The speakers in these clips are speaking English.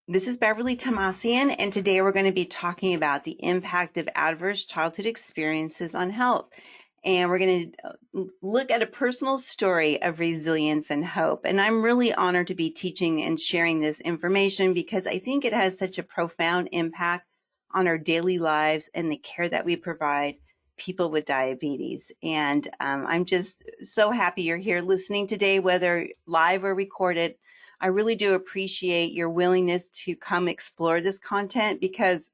This is Beverly Thomassian, and today we're going to be talking about the impact of adverse childhood experiences on health. And we're going to look at a personal story of resilience and hope. And I'm really honored to be teaching and sharing this information because I think it has such a profound impact on our daily lives and the care that we provide people with diabetes. And I'm just so happy you're here listening today, whether live or recorded. I really do appreciate your willingness to come explore this content because,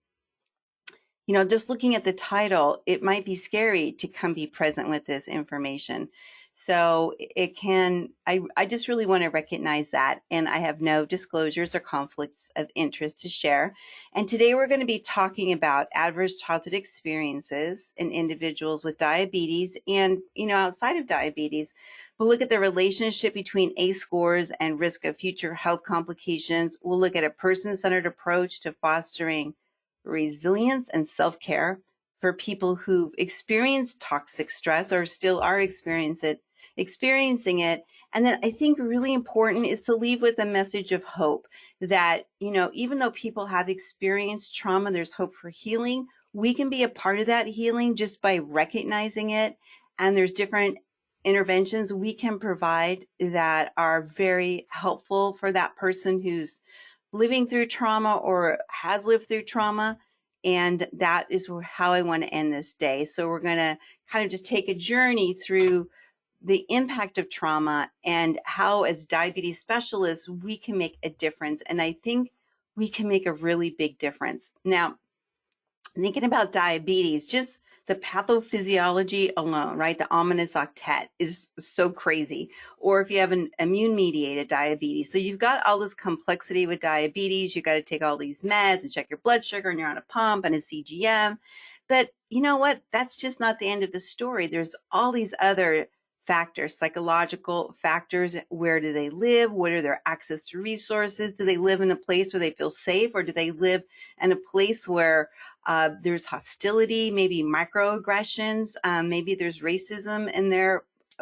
you know, just looking at the title, it might be scary to come be present with this information. So it can, I just really want to recognize that. And I have no disclosures or conflicts of interest to share. And today we're going to be talking about adverse childhood experiences in individuals with diabetes and, you know, outside of diabetes. We'll look at the relationship between ACE scores and risk of future health complications. We'll look at a person-centered approach to fostering resilience and self-care for people who've experienced toxic stress or still are experiencing it. And then I think really important is to leave with a message of hope that, you know, even though people have experienced trauma, there's hope for healing. We can be a part of that healing just by recognizing it. And there's different interventions we can provide that are very helpful for that person who's living through trauma or has lived through trauma. And that is how I want to end this day. So we're going to kind of just take a journey through the impact of trauma and how, as diabetes specialists, we can make a difference. And I think we can make a really big difference. Now, thinking about diabetes, just the pathophysiology alone, right? The ominous octet is so crazy. Or if you have an immune-mediated diabetes. So you've got all this complexity with diabetes. You've got to take all these meds and check your blood sugar, and you're on a pump and a CGM. But you know what? That's just not the end of the story. There's all these other factors, psychological factors. Where do they live? What are their access to resources? Do they live in a place where they feel safe, or do they live in a place where there's hostility, maybe microaggressions, maybe there's racism in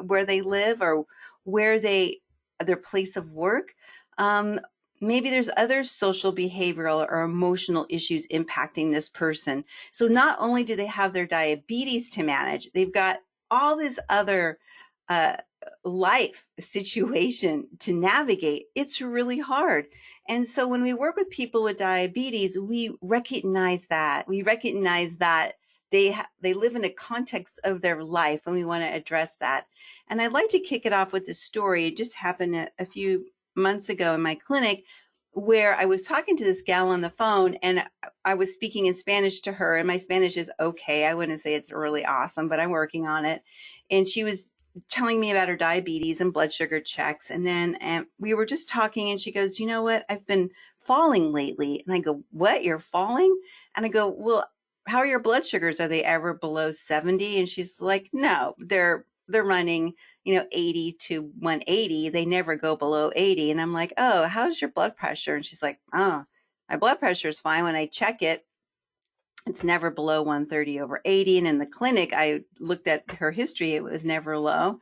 where they live or where their place of work. Maybe there's other social, behavioral, or emotional issues impacting this person. So not only do they have their diabetes to manage, they've got all this other life situation to navigate. It's really hard. And so when we work with people with diabetes, we recognize that. We recognize that they live in a context of their life, and we want to address that. And I'd like to kick it off with this story. It just happened a few months ago in my clinic, where I was talking to this gal on the phone, and I was speaking in Spanish to her, and my Spanish is okay. I wouldn't say it's really awesome, but I'm working on it. And she was telling me about her diabetes and blood sugar checks. And then we were just talking, and she goes, you know what? I've been falling lately. And I go, what? You're falling? And I go, well, how are your blood sugars? Are they ever below 70? And she's like, no, they're running, 80 to 180. They never go below 80. And I'm like, oh, how's your blood pressure? And she's like, oh, my blood pressure is fine. When I check it, it's never below 130/80. And in the clinic, I looked at her history. It was never low.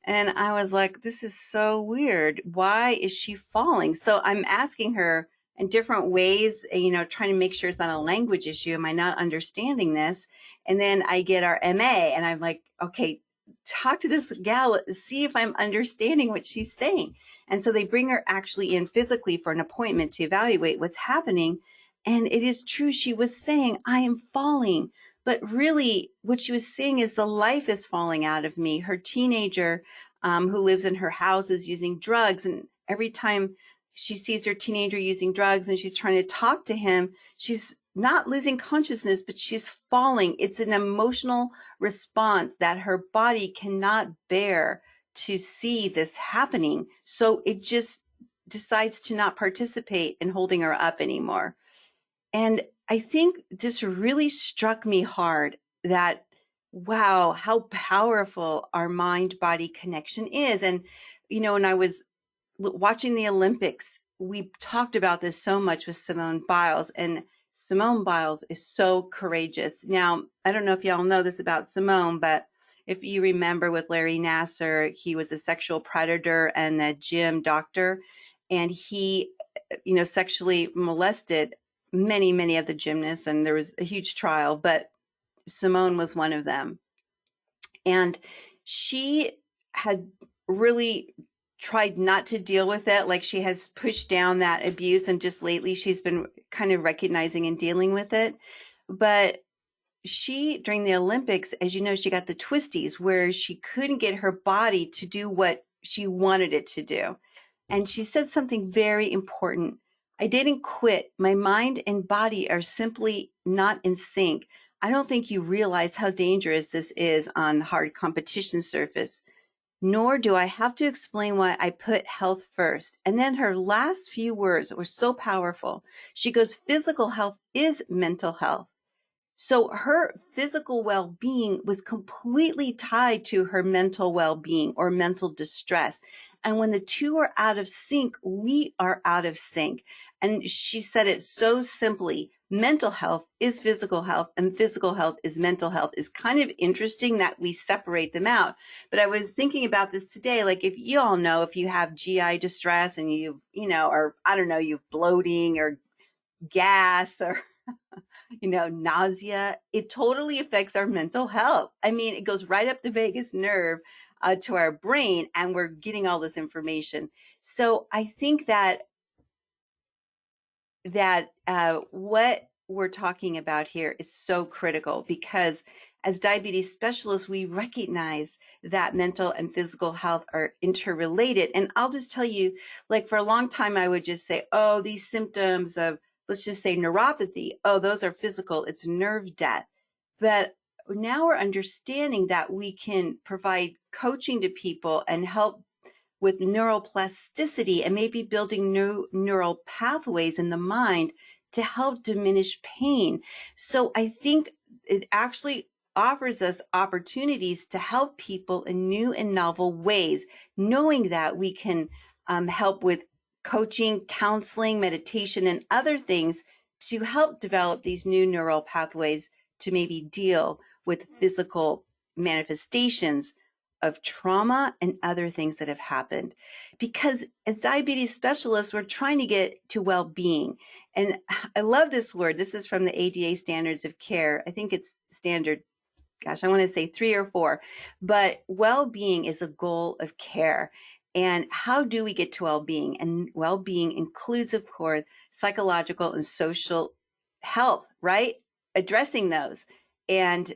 And I was like, this is so weird. Why is she falling? So I'm asking her in different ways, trying to make sure it's not a language issue. Am I not understanding this? And then I get our MA, and I'm like, okay, talk to this gal, see if I'm understanding what she's saying. And so they bring her actually in physically for an appointment to evaluate what's happening. And it is true. She was saying, I am falling. But really, what she was saying is the life is falling out of me. Her teenager who lives in her house is using drugs. And every time she sees her teenager using drugs and she's trying to talk to him, she's not losing consciousness, but she's falling. It's an emotional response that her body cannot bear to see this happening. So it just decides to not participate in holding her up anymore. And I think this really struck me hard that, wow, how powerful our mind-body connection is. And, when I was watching the Olympics, we talked about this so much with Simone Biles, and Simone Biles is so courageous. Now, I don't know if y'all know this about Simone, but if you remember with Larry Nassar, he was a sexual predator and a gym doctor, and he sexually molested many of the gymnasts, and there was a huge trial, but Simone was one of them. And she had really tried not to deal with it. Like, she has pushed down that abuse, and just lately she's been kind of recognizing and dealing with it. But she, during the Olympics, as you know, she got the twisties where she couldn't get her body to do what she wanted it to do. And she said something very important. I didn't quit. My mind and body are simply not in sync. I don't think you realize how dangerous this is on the hard competition surface, nor do I have to explain why I put health first. And then her last few words were so powerful. She goes, physical health is mental health. So her physical well-being was completely tied to her mental well-being or mental distress. And when the two are out of sync, we are out of sync. And she said it so simply: mental health is physical health, and physical health is mental health. It's kind of interesting that we separate them out. But I was thinking about this today, like, if you all know, if you have GI distress and or I don't know, you've bloating or gas or nausea, it totally affects our mental health. I mean, it goes right up the vagus nerve to our brain, and we're getting all this information. So I think that what we're talking about here is so critical, because as diabetes specialists, we recognize that mental and physical health are interrelated. And I'll just tell you, like, for a long time, I would just say, oh, these symptoms of, let's just say, neuropathy, oh, those are physical, it's nerve death. But now we're understanding that we can provide coaching to people and help with neuroplasticity and maybe building new neural pathways in the mind to help diminish pain. So I think it actually offers us opportunities to help people in new and novel ways, knowing that we can help with coaching, counseling, meditation, and other things to help develop these new neural pathways to maybe deal with physical manifestations of trauma and other things that have happened. Because as diabetes specialists, we're trying to get to well-being. And I love this word. This is from the ADA Standards of Care. I think it's standard, gosh, I want to say 3 or 4. But well-being is a goal of care. And how do we get to well-being? And well-being includes, of course, psychological and social health, right? Addressing those. And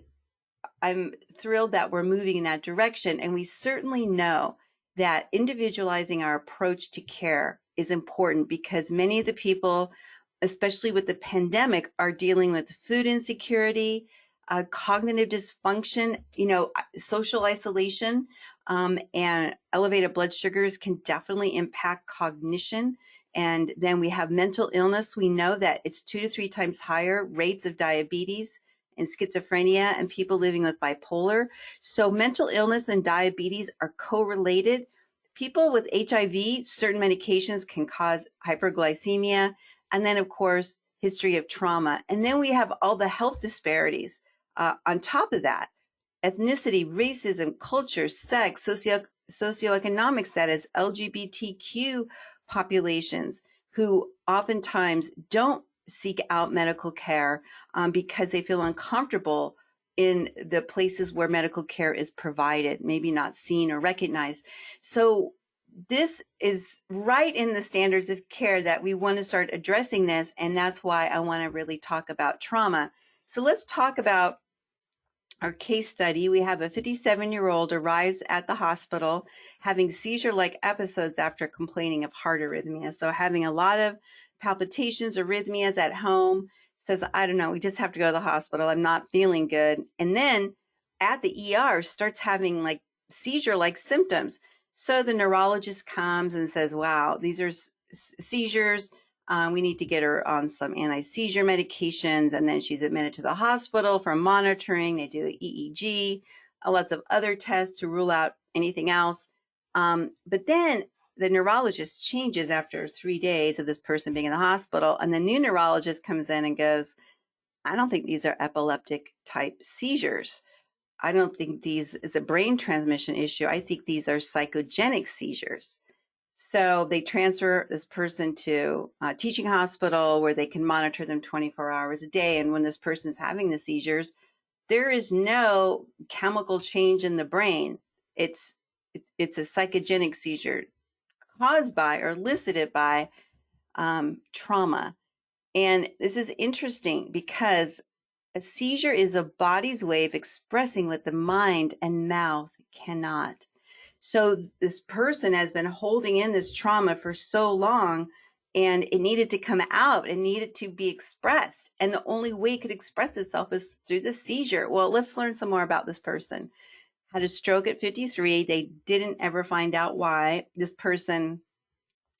I'm thrilled that we're moving in that direction. And we certainly know that individualizing our approach to care is important, because many of the people, especially with the pandemic, are dealing with food insecurity, cognitive dysfunction, social isolation, and elevated blood sugars can definitely impact cognition. And then we have mental illness. We know that it's 2 to 3 times higher rates of diabetes and schizophrenia and people living with bipolar. So mental illness and diabetes are correlated. People with HIV, certain medications can cause hyperglycemia. And then, of course, history of trauma. And then we have all the health disparities on top of that: ethnicity, racism, culture, sex, socioeconomic status, LGBTQ populations, who oftentimes don't seek out medical care because they feel uncomfortable in the places where medical care is provided, maybe not seen or recognized. So this is right in the standards of care that we want to start addressing this. And that's why I want to really talk about trauma. So let's talk about our case study. We have a 57-year-old arrives at the hospital having seizure-like episodes after complaining of heart arrhythmia. So having a lot of palpitations, arrhythmias at home, says, I don't know, we just have to go to the hospital. I'm not feeling good. And then at the ER starts having like seizure-like symptoms. So the neurologist comes and says, wow, these are seizures. We need to get her on some anti-seizure medications. And then she's admitted to the hospital for monitoring. They do an EEG, lots of other tests to rule out anything else. But then the neurologist changes after 3 days of this person being in the hospital. And the new neurologist comes in and goes, I don't think these are epileptic type seizures. I don't think these is a brain transmission issue. I think these are psychogenic seizures. So they transfer this person to a teaching hospital where they can monitor them 24 hours a day. And when this person's having the seizures, there is no chemical change in the brain. It's a psychogenic seizure caused by or elicited by trauma. And this is interesting because a seizure is a body's way of expressing what the mind and mouth cannot. So this person has been holding in this trauma for so long, and it needed to come out. It needed to be expressed. And the only way it could express itself is through the seizure. Well, let's learn some more about this person. Had a stroke at 53. They didn't ever find out why. This person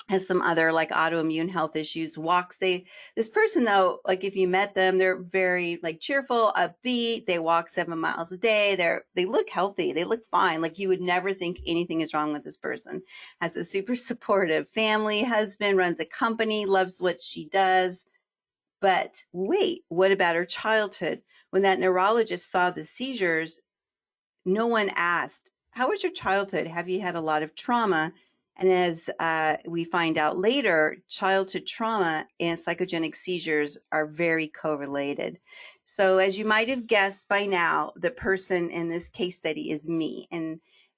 has some other like autoimmune health issues. This person though, like if you met them, they're very like cheerful, upbeat. They walk 7 miles a day. They look healthy. They look fine. Like you would never think anything is wrong with this person. Has a super supportive family, husband, runs a company, loves what she does. But wait, what about her childhood? When that neurologist saw the seizures, no one asked, how was your childhood? Have you had a lot of trauma? And as we find out later, childhood trauma and psychogenic seizures are very correlated. So as you might have guessed by now, the person in this case study is me.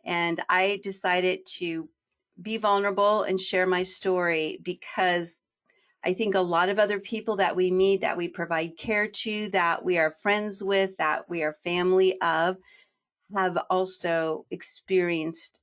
And I decided to be vulnerable and share my story because I think a lot of other people that we meet, that we provide care to, that we are friends with, that we are family of, have also experienced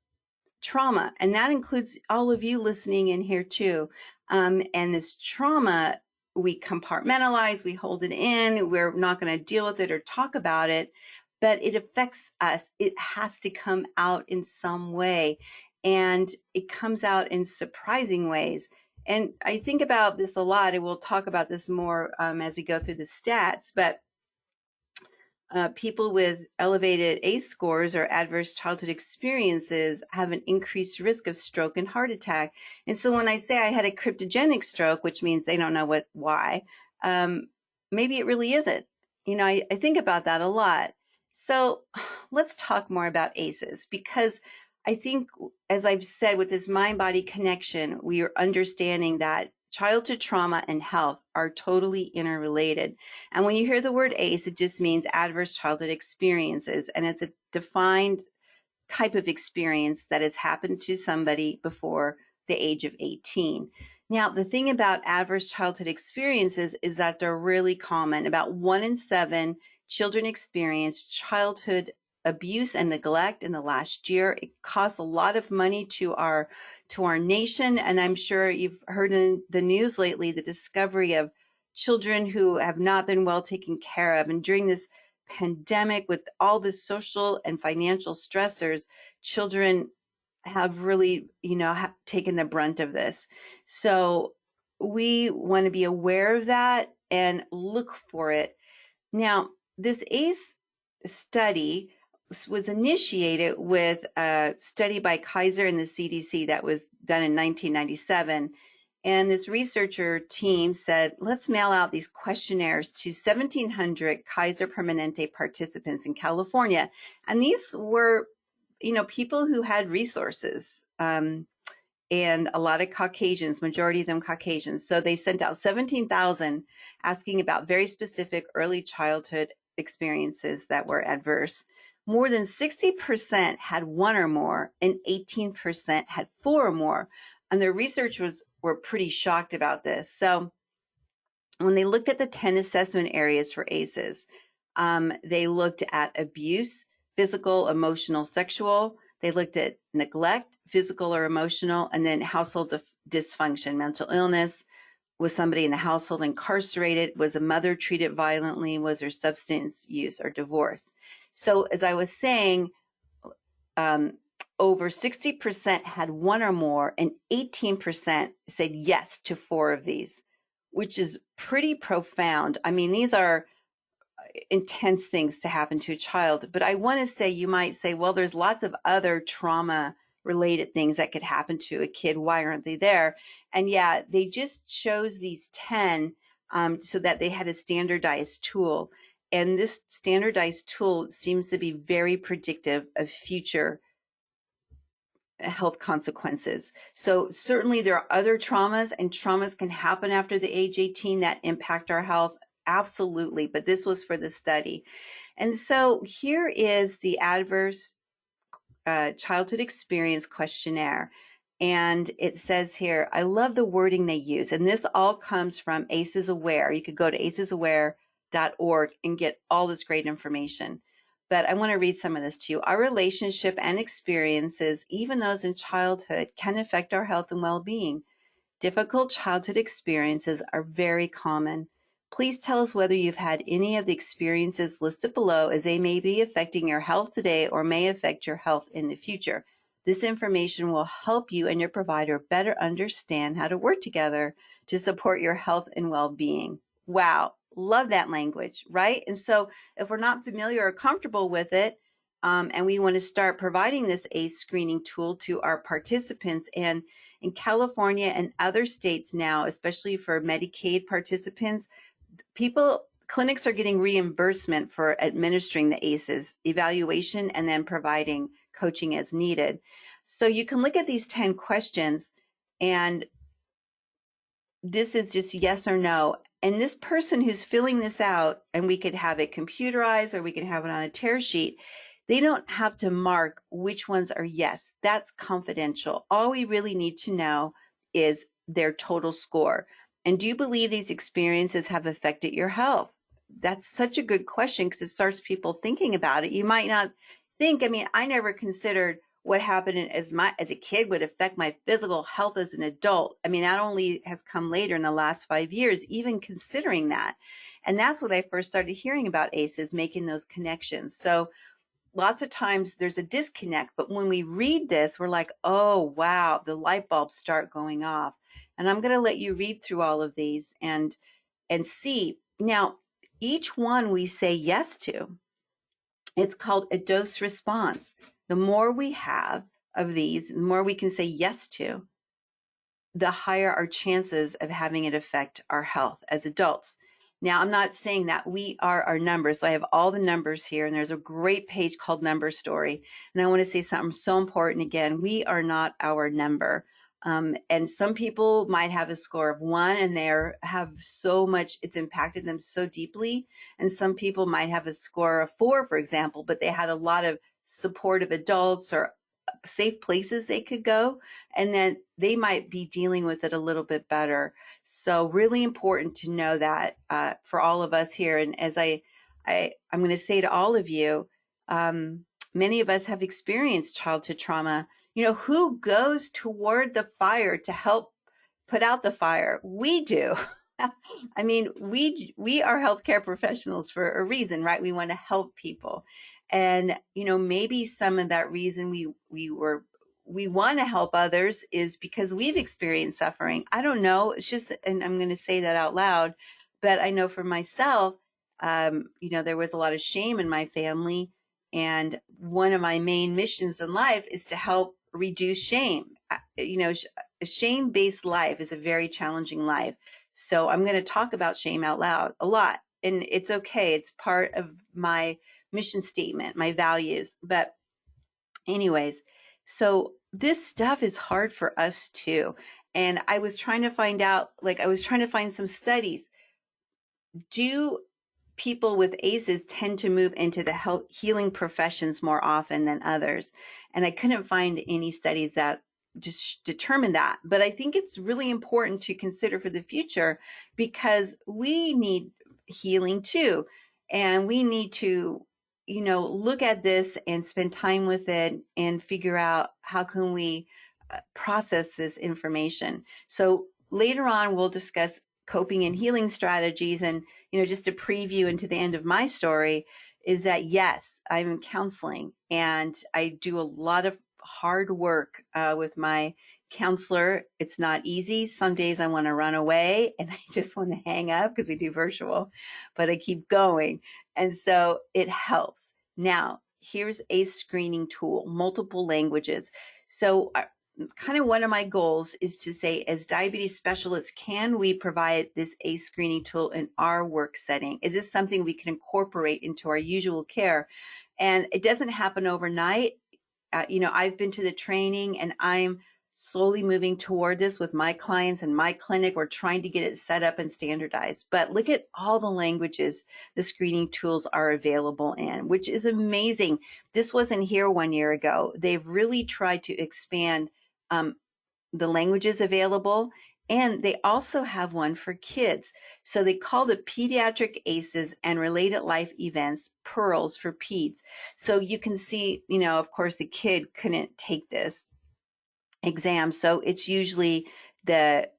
trauma. And that includes all of you listening in here too. And this trauma, we compartmentalize, we hold it in, we're not going to deal with it or talk about it, but it affects us. It has to come out in some way. And it comes out in surprising ways. And I think about this a lot, and we'll talk about this more as we go through the stats, but people with elevated ACE scores or adverse childhood experiences have an increased risk of stroke and heart attack. And so when I say I had a cryptogenic stroke, which means they don't know why, maybe it really isn't. You know, I think about that a lot. So let's talk more about ACEs, because I think, as I've said, with this mind-body connection, we are understanding that childhood trauma and health are totally interrelated. And when you hear the word ACE, it just means adverse childhood experiences. And it's a defined type of experience that has happened to somebody before the age of 18. Now, the thing about adverse childhood experiences is that they're really common. About 1 in 7 children experience childhood abuse and neglect in the last year. It costs a lot of money to our nation. And I'm sure you've heard in the news lately the discovery of children who have not been well taken care of. And during this pandemic, with all the social and financial stressors, children have really, have taken the brunt of this. So we want to be aware of that and look for it. Now, this ACE study was initiated with a study by Kaiser and the CDC that was done in 1997. And this researcher team said, let's mail out these questionnaires to 1,700 Kaiser Permanente participants in California. And these were, people who had resources, and a lot of Caucasians, majority of them Caucasians. So they sent out 17,000 asking about very specific early childhood experiences that were adverse. More than 60% had 1 or more, and 18% had 4 or more. And the researchers were pretty shocked about this. So when they looked at the 10 assessment areas for ACEs, they looked at abuse, physical, emotional, sexual. They looked at neglect, physical or emotional, and then household dysfunction, mental illness. Was somebody in the household incarcerated? Was a mother treated violently? Was there substance use or divorce? So as I was saying, over 60% had 1 or more, and 18% said yes to 4 of these, which is pretty profound. I mean, these are intense things to happen to a child. But I want to say, you might say, well, there's lots of other trauma related things that could happen to a kid. Why aren't they there? And yeah, they just chose these 10 so that they had a standardized tool. And this standardized tool seems to be very predictive of future health consequences. So certainly there are other traumas, and traumas can happen after the age 18 that impact our health. Absolutely. But this was for the study. And so here is the adverse childhood experience questionnaire. And it says here, I love the wording they use. And this all comes from ACEs Aware. You could go to acesaware.org and get all this great information. But I want to read some of this to you. Our relationship and experiences, even those in childhood, can affect our health and well-being. Difficult childhood experiences are very common. Please tell us whether you've had any of the experiences listed below, as they may be affecting your health today or may affect your health in the future. This information will help you and your provider better understand how to work together to support your health and well-being. Wow, love that language, right? And so if we're not familiar or comfortable with it, and we want to start providing this ACE screening tool to our participants, and in California and other states now, especially for Medicaid participants, clinics are getting reimbursement for administering the ACEs evaluation and then providing coaching as needed. So you can look at these 10 questions, and this is just yes or no. And this person who's filling this out, and we could have it computerized or we could have it on a tear sheet, they don't have to mark which ones are yes. That's confidential. All we really need to know is their total score. And do you believe these experiences have affected your health? That's such a good question, because it starts people thinking about it. You might not think, I never considered what happened as a kid would affect my physical health as an adult. That only has come later in the last 5 years, even considering that. And that's when I first started hearing about ACEs, making those connections. So lots of times there's a disconnect, but when we read this, we're like, oh, wow, the light bulbs start going off. And I'm going to let you read through all of these and see. Now, each one we say yes to, it's called a dose response. The more we have of these, the more we can say yes to, the higher our chances of having it affect our health as adults. Now, I'm not saying that we are our numbers. So I have all the numbers here, and there's a great page called Number Story. And I want to say something so important again. We are not our number. And some people might have a score of 1 and have so much, it's impacted them so deeply. And some people might have a score of 4, for example, but they had a lot of supportive adults or safe places they could go, and then they might be dealing with it a little bit better. So really important to know that for all of us here. And as I'm going to say to all of you, many of us have experienced childhood trauma. Who goes toward the fire to help put out the fire? We do. We are healthcare professionals for a reason, right? We want to help people. And, maybe some of that reason we want to help others is because we've experienced suffering. I don't know. It's just, and I'm going to say that out loud, but I know for myself, there was a lot of shame in my family. And one of my main missions in life is to help reduce shame. A shame-based life is a very challenging life. So I'm going to talk about shame out loud a lot. And it's okay. It's part of my mission statement, my values. But anyways, so this stuff is hard for us too. And I was trying to find some studies. Do people with ACEs tend to move into the healing professions more often than others? And I couldn't find any studies that just determine that. But I think it's really important to consider for the future, because we need healing too. And we need to, look at this and spend time with it and figure out how can we process this information. So later on, we'll discuss coping and healing strategies. And, just a preview into the end of my story is that, yes, I'm in counseling and I do a lot of hard work with my counselor. It's not easy. Some days I want to run away and I just want to hang up because we do virtual, but I keep going. And so it helps. Now, here's a screening tool, multiple languages. So kind of one of my goals is to say, as diabetes specialists, can we provide this ACE screening tool in our work setting? Is this something we can incorporate into our usual care? And it doesn't happen overnight. I've been to the training and I'm slowly moving toward this with my clients and my clinic. We're trying to get it set up and standardized. But look at all the languages the screening tools are available in, which is amazing. This wasn't here 1 year ago. They've really tried to expand the languages available. And they also have one for kids. So they call the pediatric ACEs and related life events pearls for peds. So you can see, of course, the kid couldn't take this exam. So it's usually the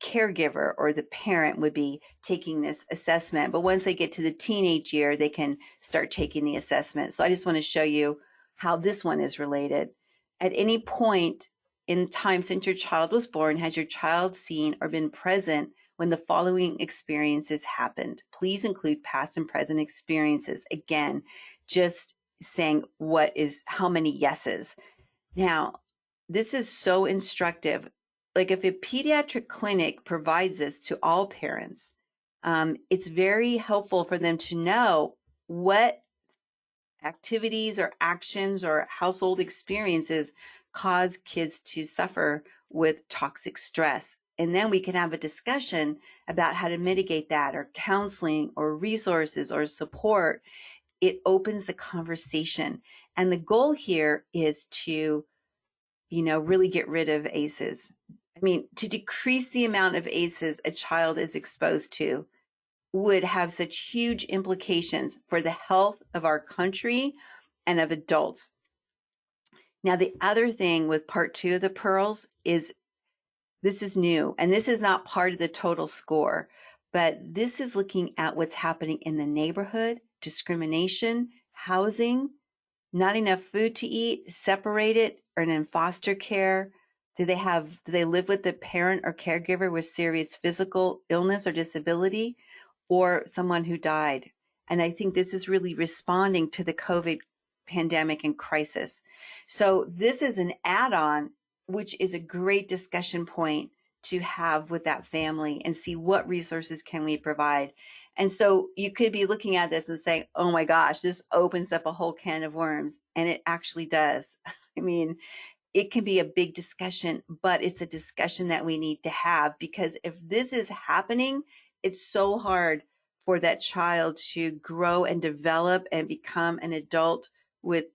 caregiver or the parent would be taking this assessment. But once they get to the teenage year, they can start taking the assessment. So I just want to show you how this one is related. At any point in time since your child was born, has your child seen or been present when the following experiences happened? Please include past and present experiences. Again, just saying how many yeses. Now, this is so instructive. Like if a pediatric clinic provides this to all parents, it's very helpful for them to know what activities or actions or household experiences cause kids to suffer with toxic stress. And then we can have a discussion about how to mitigate that, or counseling or resources or support. It opens the conversation. And the goal here is to really get rid of ACEs. I mean, to decrease the amount of ACEs a child is exposed to would have such huge implications for the health of our country and of adults. Now, the other thing with part 2 of the pearls is this is new, and this is not part of the total score, but this is looking at what's happening in the neighborhood, discrimination, housing, not enough food to eat, separated, or in foster care. Do they live with the parent or caregiver with serious physical illness or disability, or someone who died? And I think this is really responding to the COVID pandemic and crisis. So this is an add-on, which is a great discussion point to have with that family and see what resources can we provide. And so you could be looking at this and saying, oh my gosh, this opens up a whole can of worms. And it actually does. I mean, it can be a big discussion, but it's a discussion that we need to have, because if this is happening, it's so hard for that child to grow and develop and become an adult with,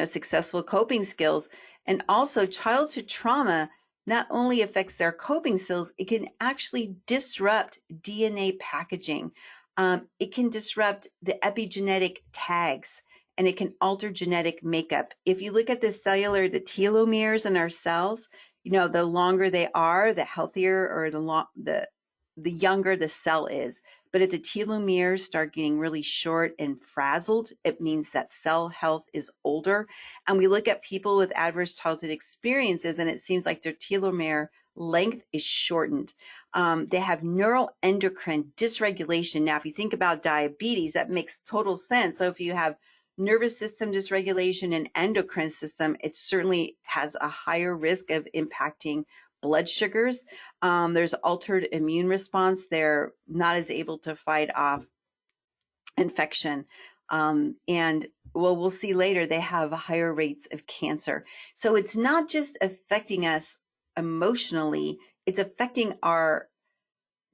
successful coping skills. And also, childhood trauma not only affects their coping skills, it can actually disrupt DNA packaging. It can disrupt the epigenetic tags, and it can alter genetic makeup. If you look at the telomeres in our cells, the longer they are, the healthier, or the younger the cell is. But if the telomeres start getting really short and frazzled, it means that cell health is older. And we look at people with adverse childhood experiences, and it seems like their telomere length is shortened. They have neuroendocrine dysregulation. Now, if you think about diabetes, that makes total sense. So if you have nervous system dysregulation and endocrine system, it certainly has a higher risk of impacting blood sugars. There's altered immune response. They're not as able to fight off infection. And we'll see later, they have higher rates of cancer. So it's not just affecting us emotionally, it's affecting our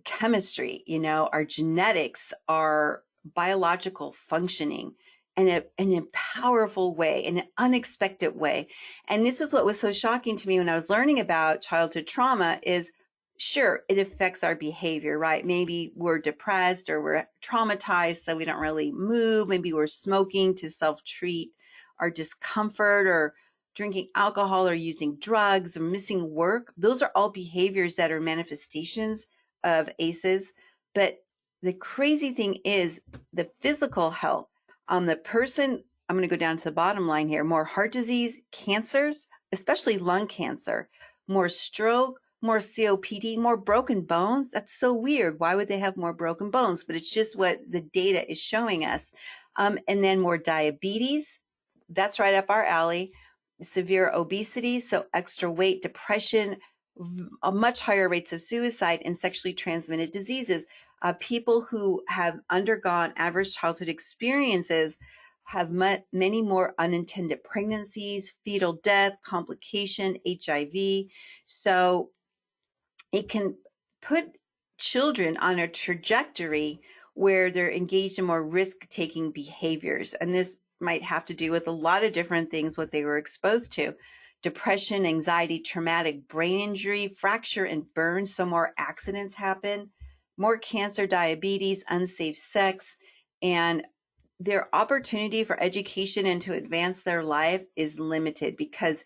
chemistry, our genetics, our biological functioning in a powerful way, in an unexpected way. And this is what was so shocking to me when I was learning about childhood trauma is, sure, it affects our behavior, right? Maybe we're depressed or we're traumatized, so we don't really move. Maybe we're smoking to self-treat our discomfort, or drinking alcohol, or using drugs, or missing work. Those are all behaviors that are manifestations of ACEs. But the crazy thing is the physical health. The person, I'm going to go down to the bottom line here, more heart disease, cancers, especially lung cancer, more stroke, more COPD, more broken bones. That's so weird. Why would they have more broken bones? But it's just what the data is showing us. And then more diabetes. That's right up our alley. Severe obesity, so extra weight, depression, much higher rates of suicide, and sexually transmitted diseases. People who have undergone adverse childhood experiences have many more unintended pregnancies, fetal death, complication, HIV. So it can put children on a trajectory where they're engaged in more risk-taking behaviors. And this might have to do with a lot of different things, what they were exposed to. Depression, anxiety, traumatic brain injury, fracture and burn, so more accidents happen, more cancer, diabetes, unsafe sex, and their opportunity for education and to advance their life is limited because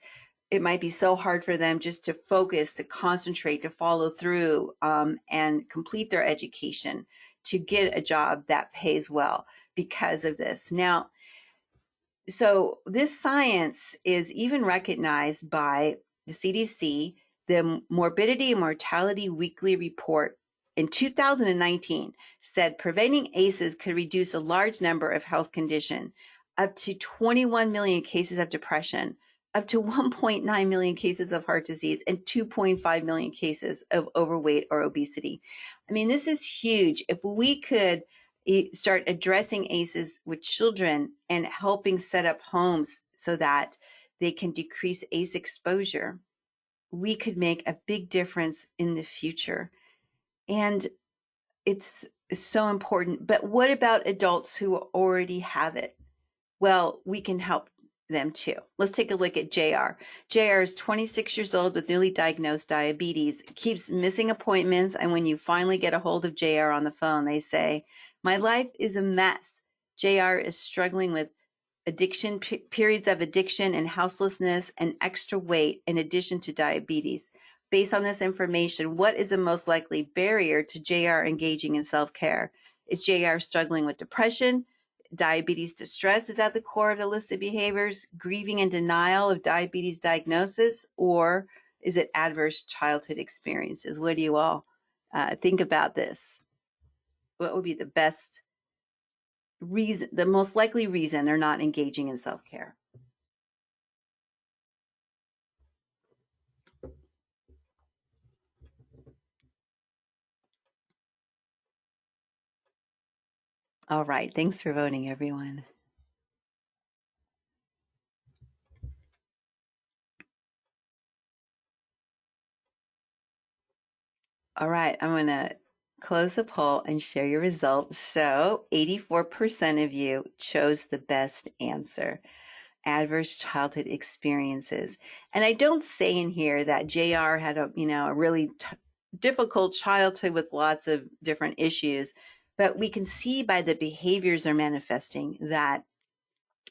it might be so hard for them just to focus, to concentrate, to follow through, and complete their education, to get a job that pays well because of this. Now, so this science is even recognized by the CDC. The Morbidity and Mortality Weekly Report in 2019 said preventing ACEs could reduce a large number of health conditions, up to 21 million cases of depression, up to 1.9 million cases of heart disease, and 2.5 million cases of overweight or obesity. I mean, this is huge. If we could start addressing ACEs with children and helping set up homes so that they can decrease ACE exposure, we could make a big difference in the future. And it's so important. But what about adults who already have it? Well, we can help them too. Let's take a look at JR. JR is 26 years old with newly diagnosed diabetes, keeps missing appointments. And when you finally get a hold of JR on the phone, they say, "My life is a mess." JR is struggling with addiction, periods of addiction and houselessness, and extra weight in addition to diabetes. Based on this information, what is the most likely barrier to JR engaging in self-care? Is JR struggling with depression? Diabetes distress is at the core of the list of behaviors, grieving and denial of diabetes diagnosis, or is it adverse childhood experiences? What do you all think about this? What would be the best reason, the most likely reason they're not engaging in self-care? All right, thanks for voting, everyone. All right, I'm going to close the poll and share your results. So 84% of you chose the best answer: adverse childhood experiences. And I don't say in here that JR had a really difficult childhood with lots of different issues, but we can see by the behaviors they're manifesting that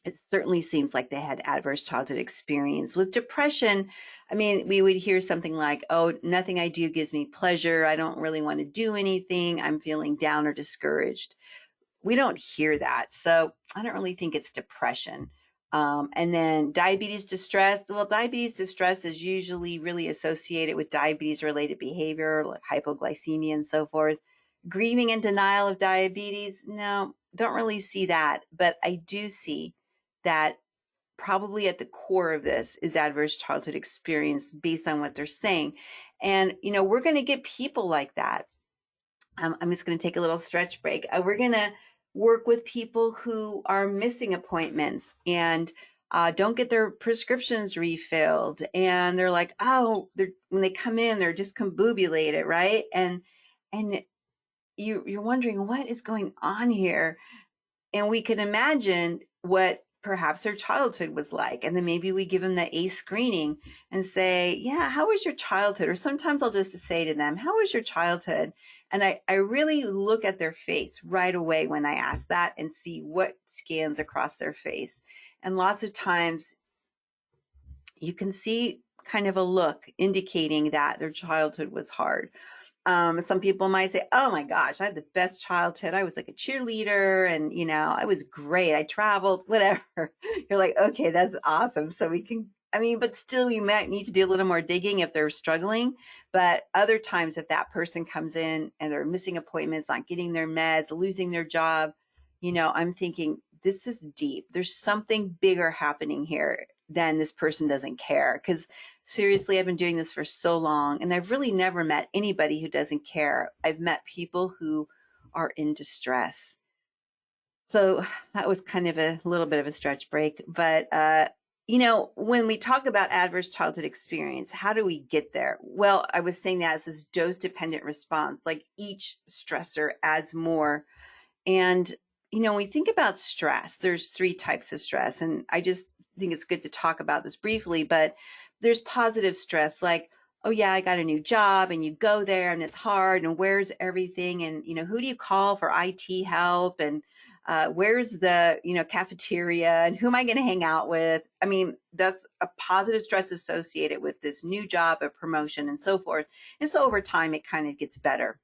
it certainly seems like they had adverse childhood experience. With depression, I mean, we would hear something like, "Oh, nothing I do gives me pleasure. I don't really want to do anything. I'm feeling down or discouraged." We don't hear that. So I don't really think it's depression. And then diabetes distress. Well, diabetes distress is usually really associated with diabetes related behavior, like hypoglycemia and so forth. Grieving and denial of diabetes. No, don't really see that. But I do see that probably at the core of this is adverse childhood experience based on what they're saying. And, we're going to get people like that. I'm just going to take a little stretch break. We're going to work with people who are missing appointments and don't get their prescriptions refilled. And they're like, oh, when they come in, they're discombobulated, right? And you're wondering what is going on here. And we can imagine what perhaps their childhood was like. And then maybe we give them the ACE screening and say, yeah, how was your childhood? Or sometimes I'll just say to them, how was your childhood? And I really look at their face right away when I ask that and see what scans across their face. And lots of times you can see kind of a look indicating that their childhood was hard. Some people might say, oh my gosh, I had the best childhood. I was like a cheerleader and, I was great. I traveled, whatever. You're like, okay, that's awesome. So we can, but still you might need to do a little more digging if they're struggling. But other times if that person comes in and they're missing appointments, not getting their meds, losing their job, I'm thinking this is deep. There's something bigger happening here than this person doesn't care. Because seriously, I've been doing this for so long and I've really never met anybody who doesn't care. I've met people who are in distress. So that was kind of a little bit of a stretch break, but when we talk about adverse childhood experience, how do we get there? Well, I was saying that as this dose-dependent response, like each stressor adds more. And, when we think about stress, there's 3 types of stress. And I just think it's good to talk about this briefly, but there's positive stress, like, oh yeah, I got a new job, and you go there and it's hard, and where's everything? And, who do you call for IT help? And where's the, cafeteria, and who am I going to hang out with? I mean, that's a positive stress associated with this new job, a promotion, and so forth. And so over time, it kind of gets better.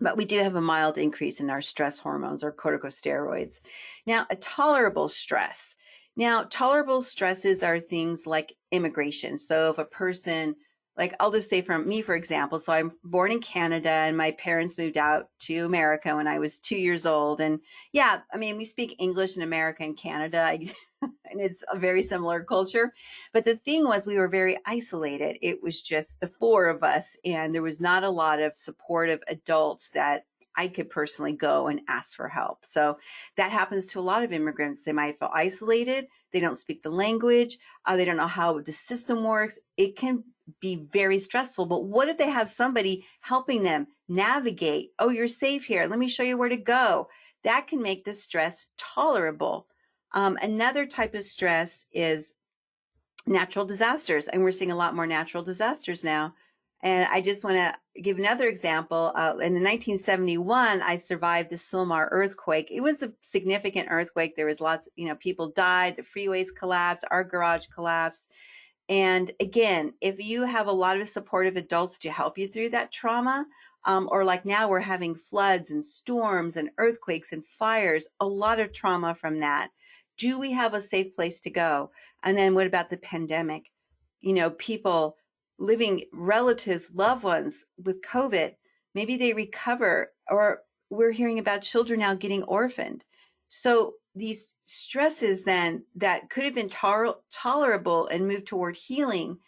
But we do have a mild increase in our stress hormones or corticosteroids. Now, a tolerable stress. Now, tolerable stresses are things like immigration. So if a person, like I'll just say from me, for example, so I'm born in Canada and my parents moved out to America when I was 2 years old. And yeah, I mean, we speak English in America and Canada. And it's a very similar culture. But the thing was, we were very isolated. It was just the 4 of us, and there was not a lot of supportive adults that I could personally go and ask for help. So that happens to a lot of immigrants. They might feel isolated. They don't speak the language. They don't know how the system works. It can be very stressful. But what if they have somebody helping them navigate? Oh, you're safe here. Let me show you where to go. That can make the stress tolerable. Another type of stress is natural disasters, and we're seeing a lot more natural disasters now. And I just want to give another example. In the 1971, I survived the Sylmar earthquake. It was a significant earthquake. There was lots, people died, the freeways collapsed, our garage collapsed. And again, if you have a lot of supportive adults to help you through that trauma, or like now we're having floods and storms and earthquakes and fires, a lot of trauma from that. Do we have a safe place to go? And then what about the pandemic? People living, relatives, loved ones with COVID, maybe they recover, or we're hearing about children now getting orphaned. So these stresses then that could have been tolerable and move toward healing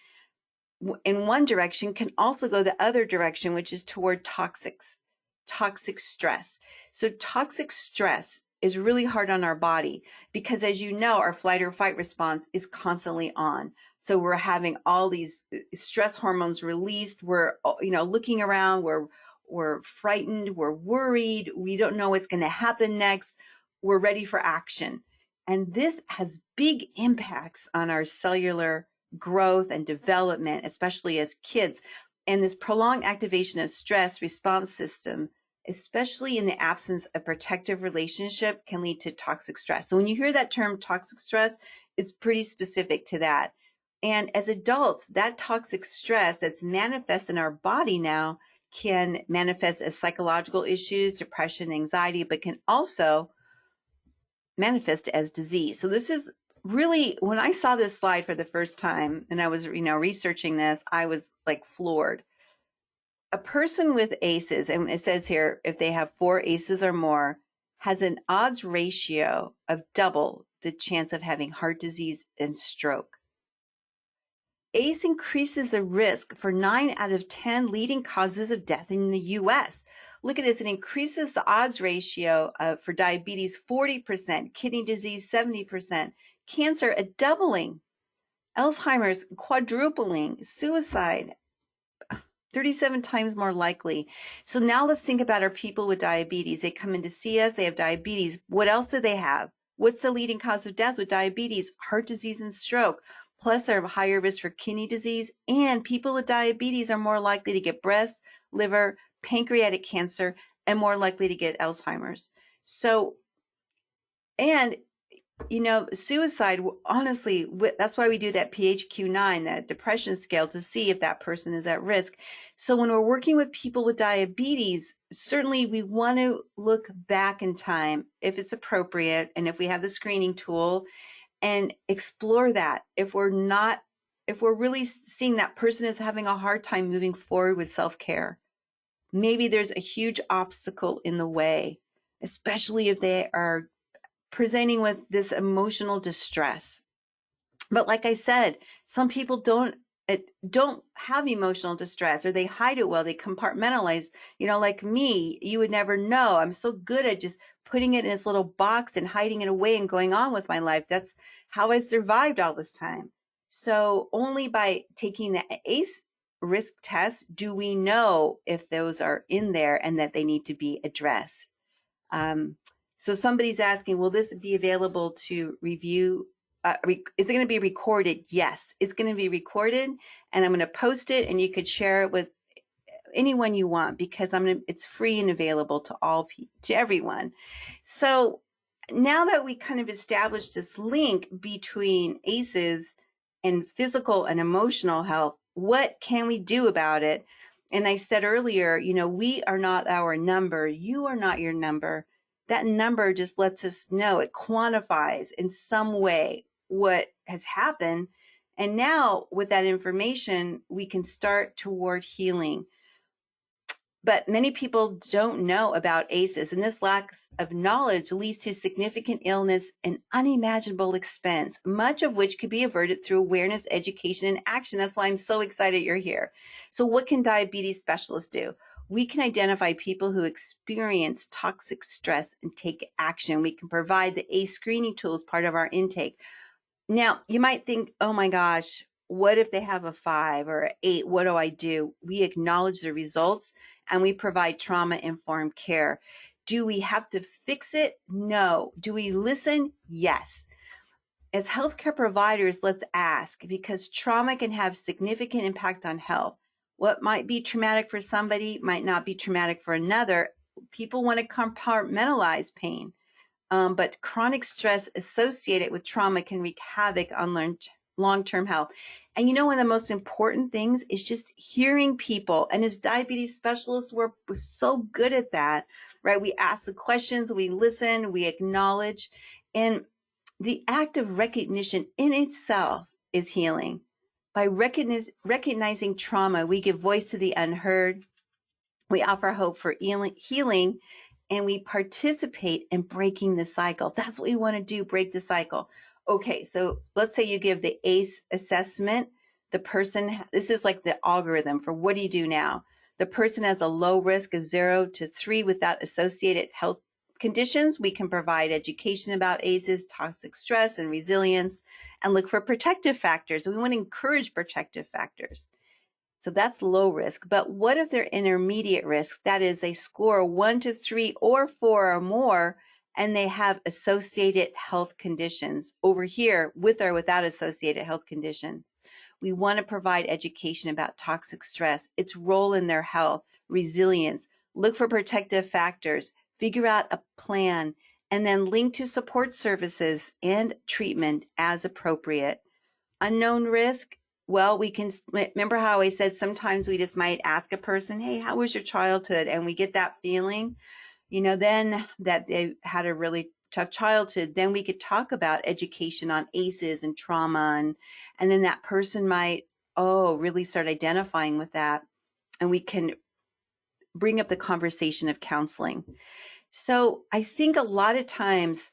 in one direction can also go the other direction, which is toward toxic stress. So toxic stress is really hard on our body because, as you know, our flight or fight response is constantly on. So we're having all these stress hormones released. We're, looking around, we're frightened, we're worried, we don't know what's going to happen next. We're ready for action. And this has big impacts on our cellular growth and development, especially as kids. And this prolonged activation of stress response system, especially in the absence of protective relationship, can lead to toxic stress. So when you hear that term toxic stress, it's pretty specific to that. And as adults, that toxic stress that's manifest in our body now can manifest as psychological issues, depression, anxiety, but can also manifest as disease. So this is really, when I saw this slide for the first time and I was, researching this, I was like floored. A person with ACEs, and it says here, if they have 4 ACEs or more, has an odds ratio of double the chance of having heart disease and stroke. ACE increases the risk for 9 out of 10 leading causes of death in the U.S. Look at this. It increases the odds ratio for diabetes 40%, kidney disease 70%, cancer a doubling, Alzheimer's quadrupling, suicide 37 times more likely. So now let's think about our people with diabetes. They come in to see us, they have diabetes. What else do they have? What's the leading cause of death with diabetes? Heart disease and stroke. Plus, they're higher risk for kidney disease, and people with diabetes are more likely to get breast, liver, pancreatic cancer, and more likely to get Alzheimer's. So, and suicide, honestly, that's why we do that PHQ-9, that depression scale, to see if that person is at risk. So when we're working with people with diabetes, certainly we want to look back in time if it's appropriate, and if we have the screening tool, and explore that. If we're really seeing that person is having a hard time moving forward with self-care, maybe there's a huge obstacle in the way, especially if they are presenting with this emotional distress. But like I said, some people don't don't have emotional distress, or they hide it well, they compartmentalize. Like me, you would never know. I'm so good at just putting it in this little box and hiding it away and going on with my life. That's how I survived all this time. So only by taking the ACE risk test do we know if those are in there and that they need to be addressed. So somebody's asking, will this be available to review? Is it going to be recorded? Yes, it's going to be recorded, and I'm going to post it, and you could share it with anyone you want, because it's free and available to everyone. So now that we kind of established this link between ACEs and physical and emotional health, what can we do about it? And I said earlier, we are not our number. You are not your number. That number just lets us know, it quantifies in some way what has happened. And now with that information, we can start toward healing. But many people don't know about ACEs, and this lack of knowledge leads to significant illness and unimaginable expense, much of which could be averted through awareness, education, and action. That's why I'm so excited you're here. So what can diabetes specialists do? We can identify people who experience toxic stress and take action. We can provide the ACE screening tools, part of our intake. Now, you might think, oh my gosh, what if they have a 5 or an 8? What do I do? We acknowledge the results and we provide trauma-informed care. Do we have to fix it? No. Do we listen? Yes. As healthcare providers, let's ask, because trauma can have significant impact on health. What might be traumatic for somebody might not be traumatic for another. People want to compartmentalize pain. But chronic stress associated with trauma can wreak havoc on long-term health. And one of the most important things is just hearing people. And as diabetes specialists, we're so good at that, right? We ask the questions, we listen, we acknowledge. And the act of recognition in itself is healing. By recognizing trauma, we give voice to the unheard. We offer hope for healing, and we participate in breaking the cycle. That's what we want to do, break the cycle. Okay, so let's say you give the ACE assessment. This is like the algorithm for what do you do now? The person has a low risk of 0 to 3 without associated health conditions. We can provide education about ACEs, toxic stress, and resilience, and look for protective factors. We want to encourage protective factors. So that's low risk. But what if they're intermediate risk? That is, they score 1 to 3 or 4 or more, and they have associated health conditions. Over here, with or without associated health condition, we want to provide education about toxic stress, its role in their health, resilience, look for protective factors, figure out a plan, and then link to support services and treatment as appropriate. Unknown risk. Well, we can remember how I said sometimes we just might ask a person, hey, how was your childhood? And we get that feeling, then that they had a really tough childhood. Then we could talk about education on ACEs and trauma. And then that person might, really start identifying with that. And we can bring up the conversation of counseling. So I think a lot of times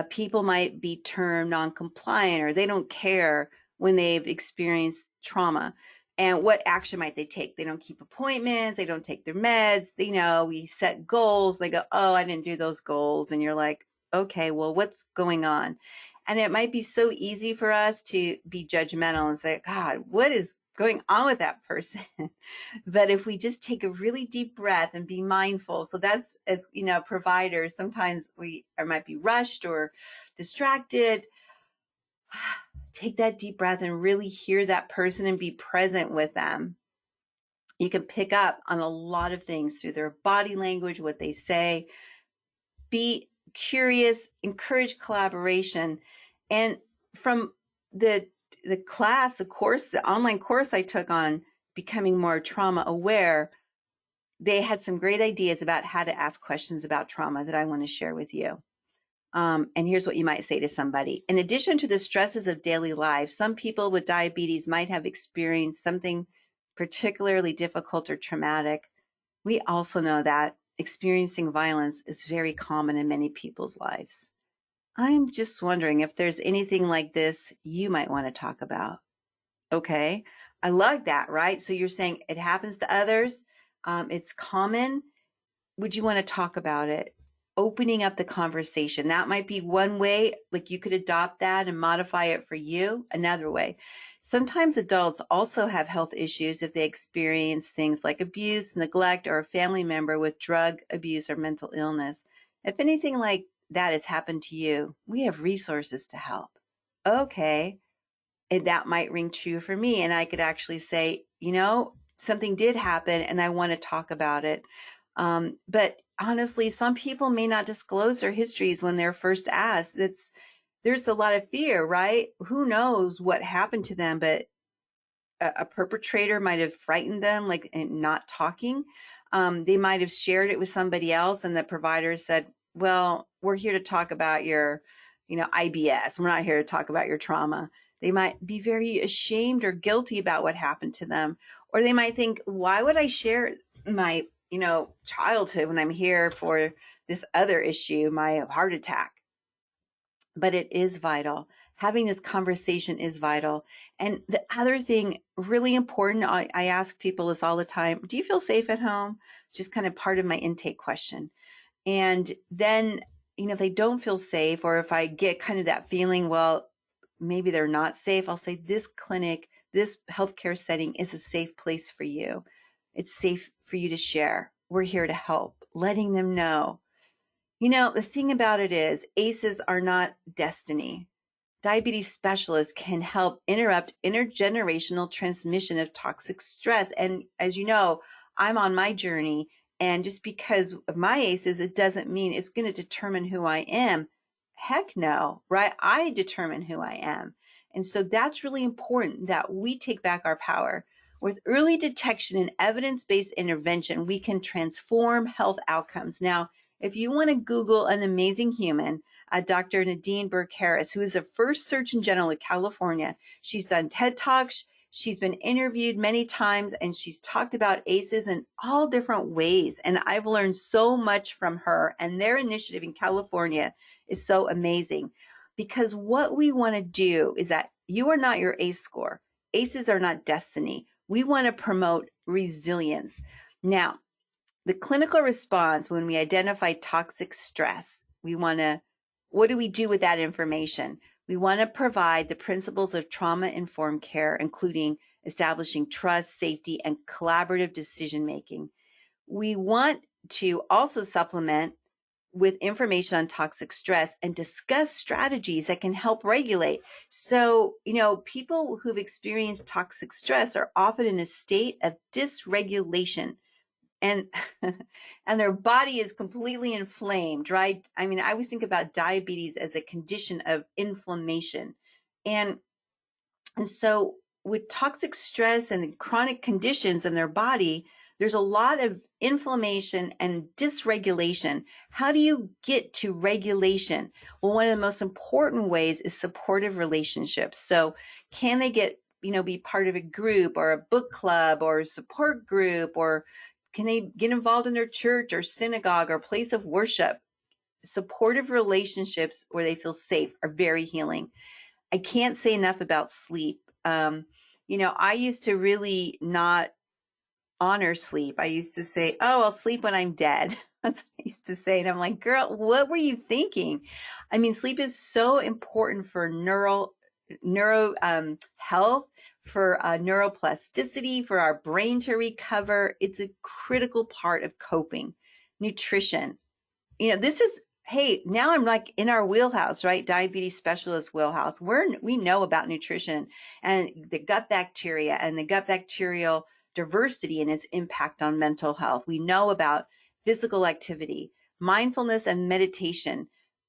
people might be termed non-compliant, or they don't care when they've experienced trauma. And what action might they take? They don't keep appointments. They don't take their meds. We set goals. They go, I didn't do those goals. And you're like, okay, well, what's going on? And it might be so easy for us to be judgmental and say, God, what is going on with that person? But if we just take a really deep breath and be mindful, so that's, as providers, sometimes we might be rushed or distracted. Take that deep breath and really hear that person and be present with them. You can pick up on a lot of things through their body language, what they say. Be curious, encourage collaboration. And from the class, the online course I took on becoming more trauma aware, they had some great ideas about how to ask questions about trauma that I want to share with you. And here's what you might say to somebody. In addition to the stresses of daily life, some people with diabetes might have experienced something particularly difficult or traumatic. We also know that experiencing violence is very common in many people's lives. I'm just wondering if there's anything like this you might want to talk about. Okay. I love that, right? So you're saying it happens to others. It's common. Would you want to talk about it? Opening up the conversation. That might be one way, like you could adopt that and modify it for you. Another way. Sometimes adults also have health issues if they experience things like abuse, neglect, or a family member with drug abuse or mental illness. If anything like that has happened to you, we have resources to help. Okay. And that might ring true for me. And I could actually say, something did happen and I want to talk about it. But honestly, some people may not disclose their histories when they're first asked. There's a lot of fear, right? Who knows what happened to them, but a perpetrator might have frightened them, like not talking. They might have shared it with somebody else, and the provider said, well, we're here to talk about your, IBS. We're not here to talk about your trauma. They might be very ashamed or guilty about what happened to them. Or they might think, why would I share my, childhood when I'm here for this other issue, my heart attack? But it is vital. Having this conversation is vital. And the other thing, really important, I ask people this all the time. Do you feel safe at home? Just kind of part of my intake question. And then, if they don't feel safe, or if I get kind of that feeling, well, maybe they're not safe, I'll say this clinic, this healthcare setting is a safe place for you. It's safe for you to share. We're here to help, letting them know. The thing about it is ACEs are not destiny. Diabetes specialists can help interrupt intergenerational transmission of toxic stress. And as you know, I'm on my journey. And just because of my ACEs, it doesn't mean it's going to determine who I am. Heck no, right? I determine who I am. And so that's really important that we take back our power. With early detection and evidence-based intervention, we can transform health outcomes. Now, if you want to Google an amazing human, Dr. Nadine Burke-Harris, who is a first Surgeon General of California. She's done TED Talks. She's been interviewed many times, and she's talked about ACEs in all different ways. And I've learned so much from her, and their initiative in California is so amazing, because what we want to do is that you are not your ACE score. ACEs are not destiny. We want to promote resilience. Now, the clinical response when we identify toxic stress, what do we do with that information? We want to provide the principles of trauma-informed care, including establishing trust, safety, and collaborative decision-making. We want to also supplement with information on toxic stress and discuss strategies that can help regulate. So, people who've experienced toxic stress are often in a state of dysregulation, and and their body is completely inflamed, right? I mean, I always think about diabetes as a condition of inflammation. And so with toxic stress and chronic conditions in their body, there's a lot of inflammation and dysregulation. How do you get to regulation? Well, one of the most important ways is supportive relationships. So can they be part of a group or a book club or a support group, or can they get involved in their church or synagogue or place of worship? Supportive relationships where they feel safe are very healing. I can't say enough about sleep. I used to really not honor sleep. I used to say, oh, I'll sleep when I'm dead. That's what I used to say. And I'm like, girl, what were you thinking? I mean, sleep is so important for neuro health, for neuroplasticity, for our brain to recover. It's a critical part of coping. Nutrition. Hey, now I'm like in our wheelhouse, right? Diabetes specialist wheelhouse. We know about nutrition and the gut bacteria and the gut bacterial diversity and its impact on mental health. We know about physical activity, mindfulness, and meditation.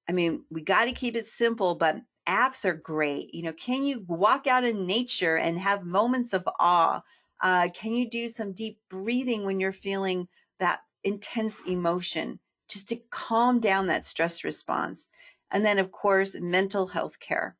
I mean, we got to keep it simple, but apps are great. Can you walk out in nature and have moments of awe? Can you do some deep breathing when you're feeling that intense emotion, just to calm down that stress response? And then, of course, mental health care,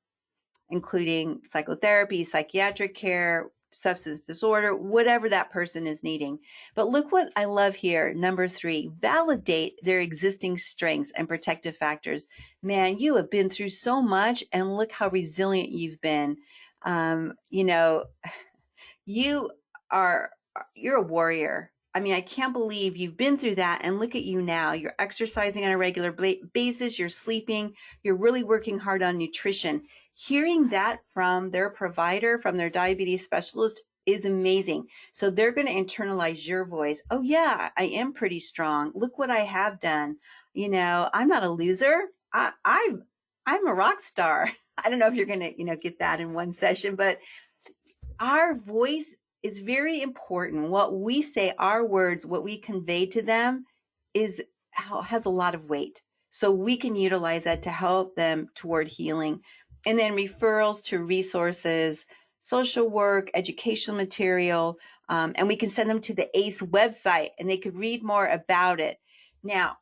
including psychotherapy, psychiatric care, substance disorder, whatever that person is needing. But look what I love here. Number 3, validate their existing strengths and protective factors. Man, you have been through so much, and look how resilient you've been. you are, you're a warrior. I mean, I can't believe you've been through that, and look at you now. You're exercising on a regular basis, you're sleeping, you're really working hard on nutrition. Hearing that from their provider, from their diabetes specialist, is amazing. So they're going to internalize your voice. Oh yeah, I am pretty strong. Look what I have done. You know, I'm not a loser. I'm a rock star. I don't know if you're going to, get that in one session, but our voice is very important. What we say, our words, what we convey to them has a lot of weight. So we can utilize that to help them toward healing. And then referrals to resources, social work, educational material, and we can send them to the ACE website and they could read more about it. Now,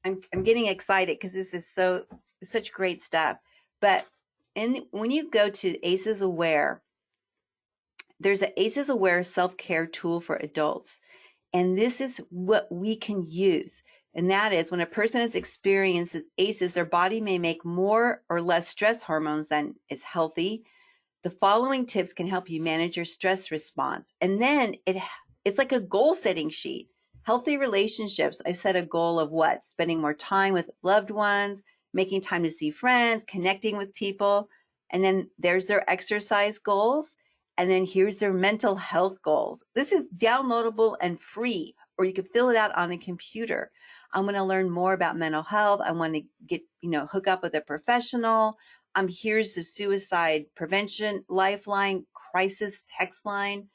I'm getting excited because this is such great stuff. But when you go to ACEs Aware, there's an ACEs Aware self-care tool for adults. And this is what we can use. And that is when a person has experienced ACEs, their body may make more or less stress hormones than is healthy. The following tips can help you manage your stress response. And then it's like a goal setting sheet. Healthy relationships. I set a goal of what? Spending more time with loved ones, making time to see friends, connecting with people. And then there's their exercise goals. And then here's their mental health goals. This is downloadable and free, or you can fill it out on a computer. I'm going to learn more about mental health. I want to get, hook up with a professional. Here's the suicide prevention lifeline, crisis text line.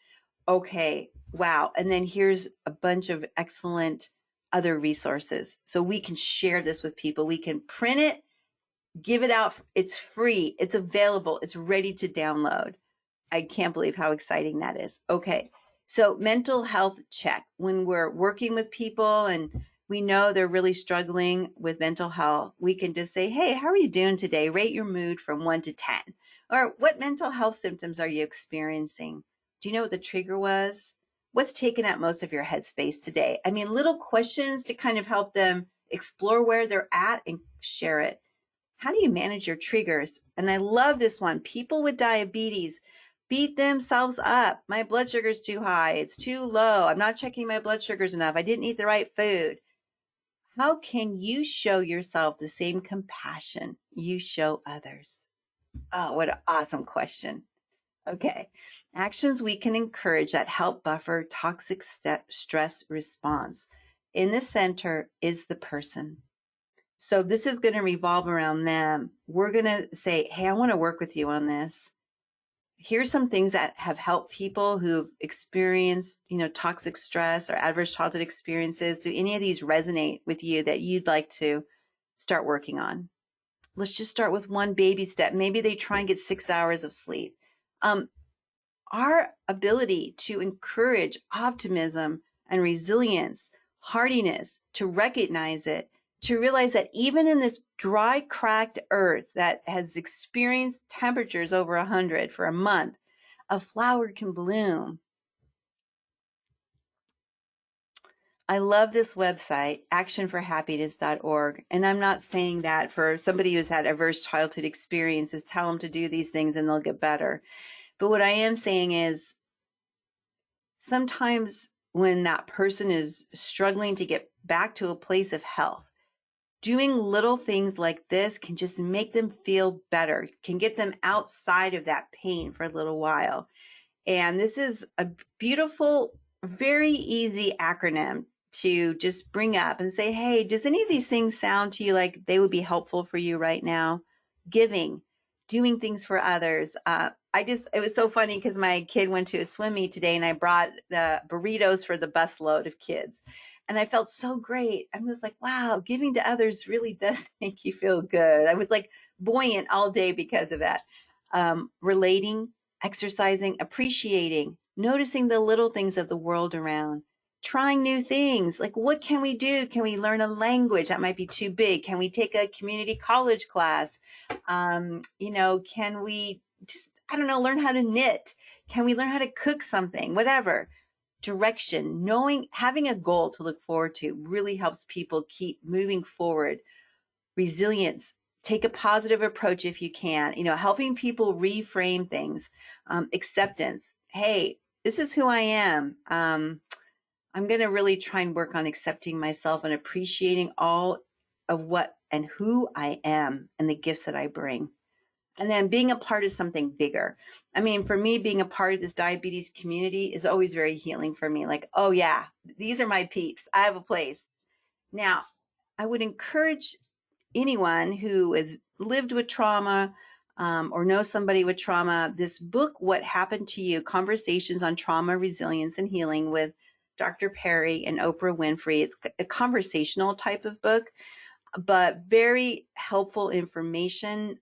Okay, wow. And then here's a bunch of excellent other resources. So we can share this with people. We can print it, give it out. It's free. It's available. It's ready to download. I can't believe how exciting that is. Okay, so mental health check. When we're working with people and we know they're really struggling with mental health, we can just say, hey, how are you doing today? Rate your mood from 1 to 10. Or what mental health symptoms are you experiencing? Do you know what the trigger was? What's taken up most of your headspace today? I mean, little questions to kind of help them explore where they're at and share it. How do you manage your triggers? And I love this one. People with diabetes beat themselves up. My blood sugar's too high. It's too low. I'm not checking my blood sugars enough. I didn't eat the right food. How can you show yourself the same compassion you show others? Oh, what an awesome question. Okay. Actions we can encourage that help buffer toxic stress response. In the center is the person. So this is going to revolve around them. We're going to say, hey, I want to work with you on this. Here's some things that have helped people who've experienced, toxic stress or adverse childhood experiences. Do any of these resonate with you that you'd like to start working on? Let's just start with one baby step. Maybe they try and get 6 hours of sleep. Our ability to encourage optimism and resilience, hardiness, to recognize it, to realize that even in this dry, cracked earth that has experienced temperatures over 100 for a month, a flower can bloom. I love this website, actionforhappiness.org. And I'm not saying that for somebody who's had adverse childhood experiences, tell them to do these things and they'll get better. But what I am saying is sometimes when that person is struggling to get back to a place of health, doing little things like this can just make them feel better, can get them outside of that pain for a little while. And this is a beautiful, very easy acronym to just bring up and say, hey, does any of these things sound to you like they would be helpful for you right now? Giving, doing things for others. It was so funny because my kid went to a swim meet today and I brought the burritos for the busload of kids. And I felt so great. I was like, wow, giving to others really does make you feel good. I was like buoyant all day because of that. Relating, exercising, appreciating, noticing the little things of the world around, trying new things. Like, what can we do? Can we learn a language that might be too big? Can we take a community college class? Can we just, learn how to knit? Can we learn how to cook something? Whatever. Direction, having a goal to look forward to really helps people keep moving forward. Resilience, take a positive approach if you can, helping people reframe things. Acceptance, hey, this is who I am. I'm going to really try and work on accepting myself and appreciating all of what and who I am and the gifts that I bring. And then being a part of something bigger. I mean, for me, being a part of this diabetes community is always very healing for me. Like, oh yeah, these are my peeps. I have a place. Now, I would encourage anyone who has lived with trauma or knows somebody with trauma, this book, What Happened to You, Conversations on Trauma, Resilience, and Healing with Dr. Perry and Oprah Winfrey. It's a conversational type of book, but very helpful information.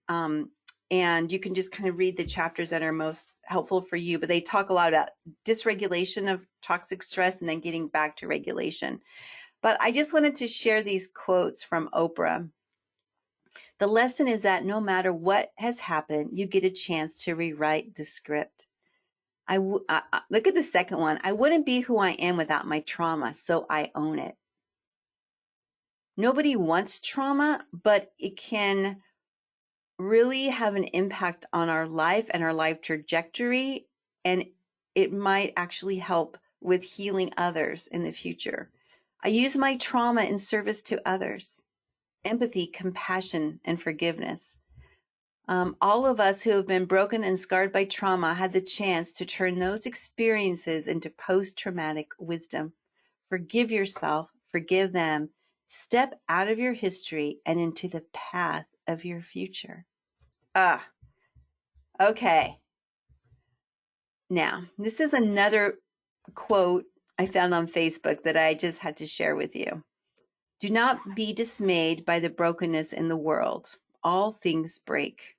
And you can just kind of read the chapters that are most helpful for you. But they talk a lot about dysregulation of toxic stress and then getting back to regulation. But I just wanted to share these quotes from Oprah. The lesson is that no matter what has happened, you get a chance to rewrite the script. Look at the second one. I wouldn't be who I am without my trauma, so I own it. Nobody wants trauma, but it can really have an impact on our life and our life trajectory, and it might actually help with healing others in the future. I use my trauma in service to others. Empathy, compassion, and forgiveness. All of us who have been broken and scarred by trauma had the chance to turn those experiences into post-traumatic wisdom. Forgive yourself, forgive them, step out of your history and into the path of your future. Okay. Now, this is another quote I found on Facebook that I just had to share with you. Do not be dismayed by the brokenness in the world. All things break,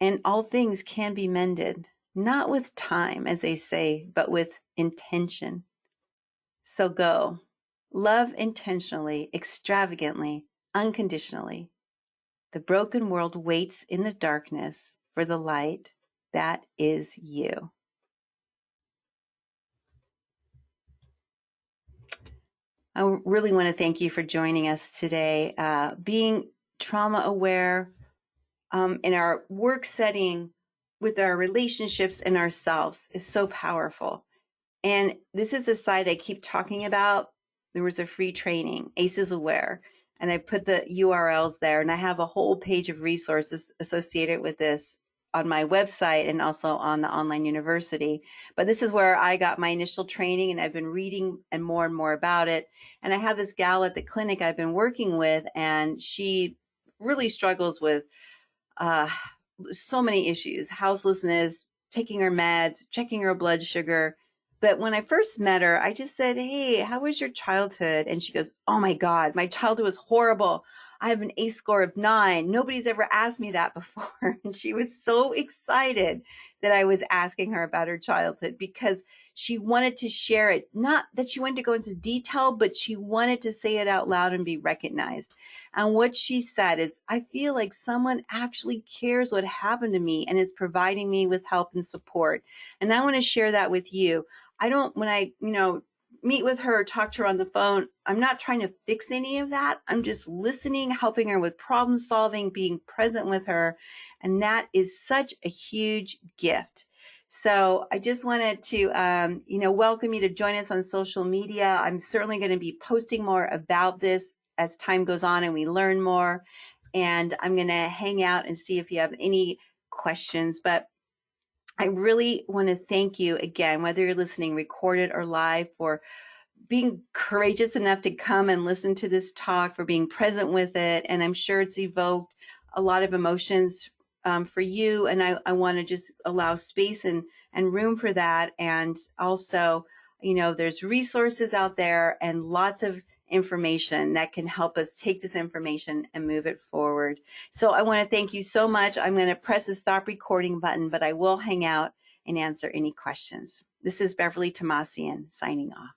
and all things can be mended, not with time, as they say, but with intention. So go, love intentionally, extravagantly, unconditionally. The broken world waits in the darkness for the light that is you. I really want to thank you for joining us today. Being trauma aware in our work setting with our relationships and ourselves is so powerful. And this is a site I keep talking about. There was a free training, ACEs Aware, and I put the URLs there, and I have a whole page of resources associated with this on my website and also on the online university. But this is where I got my initial training, and I've been reading and more about it. And I have this gal at the clinic I've been working with, and she really struggles with so many issues: houselessness, taking her meds, checking her blood sugar. But when I first met her, I just said, hey, how was your childhood? And she goes, oh my God, my childhood was horrible. I have an ACE score of 9. Nobody's ever asked me that before. And she was so excited that I was asking her about her childhood because she wanted to share it. Not that she wanted to go into detail, but she wanted to say it out loud and be recognized. And what she said is, I feel like someone actually cares what happened to me and is providing me with help and support. And I want to share that with you. I don't, when I, meet with her or talk to her on the phone, I'm not trying to fix any of that. I'm just listening, helping her with problem solving, being present with her. And that is such a huge gift. So I just wanted to, welcome you to join us on social media. I'm certainly going to be posting more about this as time goes on and we learn more. And I'm going to hang out and see if you have any questions. But I really want to thank you again, whether you're listening recorded or live, for being courageous enough to come and listen to this talk, for being present with it. And I'm sure it's evoked a lot of emotions for you. And I want to just allow space and room for that. And also, there's resources out there and lots of information that can help us take this information and move it forward. So I want to thank you so much. I'm going to press the stop recording button, but I will hang out and answer any questions. This is Beverly Thomassian signing off.